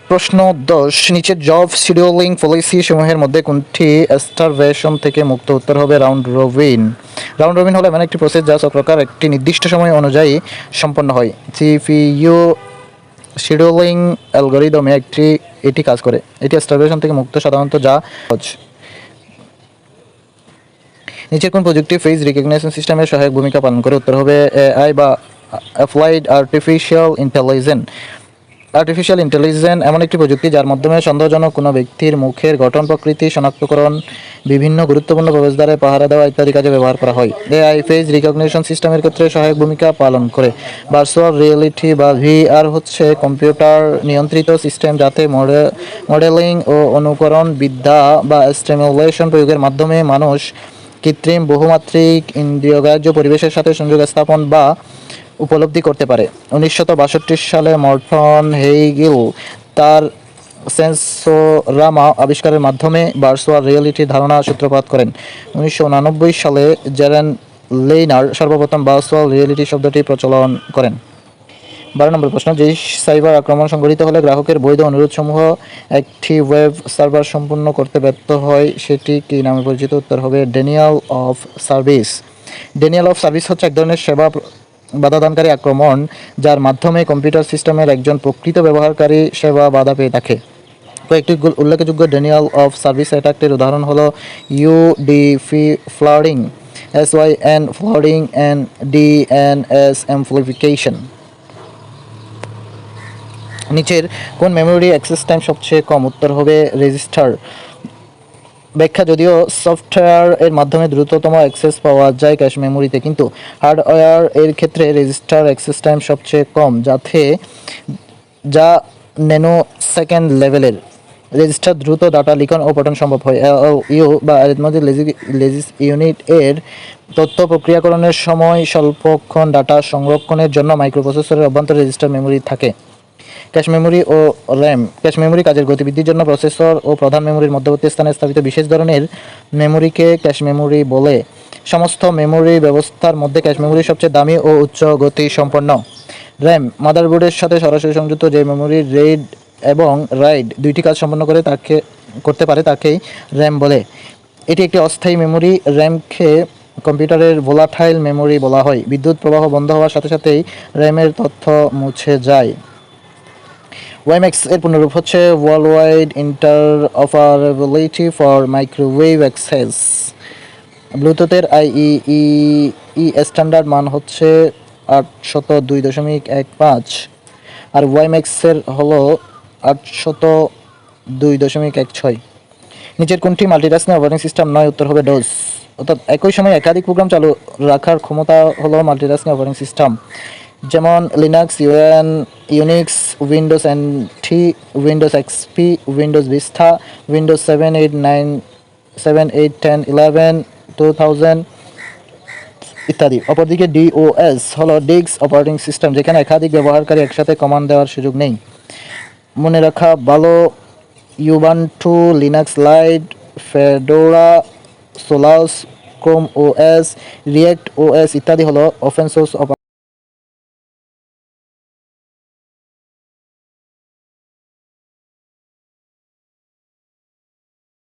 প্রশ্ন 10, নিচের job scheduling policy সমূহের মধ্যে কোনটি স্টারভেশন থেকে মুক্ত? উত্তর হবে রাউন্ড রবিন। রাউন্ড রবিন হলো এমন একটি প্রসেস যা চক্রাকার একটি নির্দিষ্ট সময় অনুযায়ী সম্পন্ন হয়। সিপিইউ শিডিউলিং অ্যালগরিদমে এটি কাজ করে। এটি স্টারভেশন থেকে মুক্ত সাধারণত যা সহজ। নিচের কোন প্রযুক্তি ফেস রিকগনিশন সিস্টেমের সহায়ক ভূমিকা পালন করে? উত্তর হবে এআই বা applied artificial intelligence. Artificial intelligence এমন একটি প্রযুক্তি যার মাধ্যমে সন্দেহজনক কোনো ব্যক্তির মুখের গঠন প্রকৃতি শনাক্তকরণ, বিভিন্ন গুরুত্বপূর্ণ প্রবেশদ্বারে পাহারা দেওয়া ইত্যাদি কাজে ব্যবহার করা হয়। এআই ফেস রিকগনিশন সিস্টেমের ক্ষেত্রে সহায়ক ভূমিকা পালন করে। ভার্চুয়াল রিয়েলিটি বা ভিআর হচ্ছে কম্পিউটার নিয়ন্ত্রিত সিস্টেম যাতে মডেলিং ও অনুকরণ বিদ্যা বা স্টিমুলেশন প্রয়োগের মাধ্যমে মানুষ কৃত্রিম বহুমাত্রিক ইন্দ্রিয়গ্রাহ্য পরিবেশের সাথে সংযোগ স্থাপন বা উপলব্ধি করতে পারে। 1962 সালে মর্টন হেইগিল তার সেন্সোরামা আবিষ্কারের মাধ্যমে ভার্চুয়াল রিয়েলিটির ধারণা সূত্রপাত করেন। 1989 সালে জেরেন লেইনার সর্বপ্রথম ভার্চুয়াল রিয়েলিটি শব্দটি প্রচলন করেন। 12 নম্বর প্রশ্ন, যেই সাইবার আক্রমণ সংঘটিত হলে গ্রাহকের বৈধ অনুরোধসমূহ একটি ওয়েব সার্ভার সম্পূর্ণ করতে ব্যর্থ হয় সেটি কী নামে পরিচিত? উত্তর হবে Daniel of service. Daniel of service হচ্ছে এক ধরনের সেবা বাধাদানকারী আক্রমণ যার মাধ্যমে কম্পিউটার সিস্টেমের একজন প্রকৃত ব্যবহারকারী সেবা বাধা পেয়ে থাকে। কয়েকটি উল্লেখযোগ্য ডেনিয়াল অফ সার্ভিস অ্যাটাকের উদাহরণ হলো UDP flooding, SYN flooding and DNS amplification. নিচের কোন মেমোরি অ্যাক্সেস টাইম সবচেয়ে কম? উত্তর হবে রেজিস্টার। ব্যাখ্যা, যদিও সফটওয়্যার এর মাধ্যমে দ্রুততম অ্যাক্সেস পাওয়া যায় ক্যাশ মেমোরিতে, কিন্তু হার্ডওয়্যার এর ক্ষেত্রে রেজিস্টার অ্যাক্সেস টাইম সবচেয়ে কম, যা ন্যানো সেকেন্ড লেভেলের। রেজিস্টার দ্রুত ডাটা লিখন ও পঠন সম্ভব হয়। ইউ বা অ্যারিথমেটিক লেজিস ইউনিট এর তথ্য প্রক্রিয়াকরণের সময় স্বল্পক্ষণ ডাটা সংরক্ষণের জন্য মাইক্রোপ্রসেসরের অভ্যন্তরে রেজিস্টার মেমোরি থাকে। ক্যাশ মেমোরি ও র্যাম। ক্যাশ মেমোরি কাজের গতিবৃদ্ধির জন্য প্রসেসর ও প্রধান মেমোরির মধ্যবর্তী স্থানে স্থাপিত বিশেষ ধরনের মেমোরিকে ক্যাশ মেমোরি বলে। সমস্ত মেমোরি ব্যবস্থার মধ্যে ক্যাশ মেমোরি সবচেয়ে দামি ও উচ্চ গতি সম্পন্ন। র্যাম মাদারবোর্ডের সাথে সরাসরি সংযুক্ত, যে মেমোরি রিড এবং রাইট দুইটি কাজ সম্পন্ন করতে পারে তাকেই র্যাম বলে। এটি একটি অস্থায়ী মেমোরি। র্যামকে কম্পিউটারের ভোলাটাইল মেমোরি বলা হয়। বিদ্যুৎ প্রবাহ বন্ধ হওয়ার সাথে সাথেই র্যামের তথ্য মুছে যায়। ওয়াইম্যাক্স এর পূর্ণরূপ হচ্ছে worldwide interoperability for microwave access. ব্লুটুথের আইইই স্ট্যান্ডার্ড মান হচ্ছে 802.15 আর ওয়াইম্যাক্সের হলো 802.16। নিচের কোনটি মাল্টিটাস্কিং অপারেটিং সিস্টেম নয়? উত্তর হবে ডোস। অর্থাৎ একই সময় একাধিক প্রোগ্রাম চালু রাখার ক্ষমতা হলো মাল্টিটাস্কিং অপারেটিং সিস্টেম, যেমন Linux, Unix, Windows NT, Windows XP, Windows vista, Windows 7, 8, 9, 7, 8, 10, 11, 2000 ইত্যাদি। অপরদিকে DOS হলো ডিস্ক অপারেটিং সিস্টেম, যেখানে একাধিক ব্যবহারকারী একসাথে কমান্ড দেওয়ার সুযোগ নেই। মনে রাখা ভালো, Ubuntu, Linux Lite, Fedora, Solus, Chrome OS, React OS ইত্যাদি হলো ওপেন সোর্স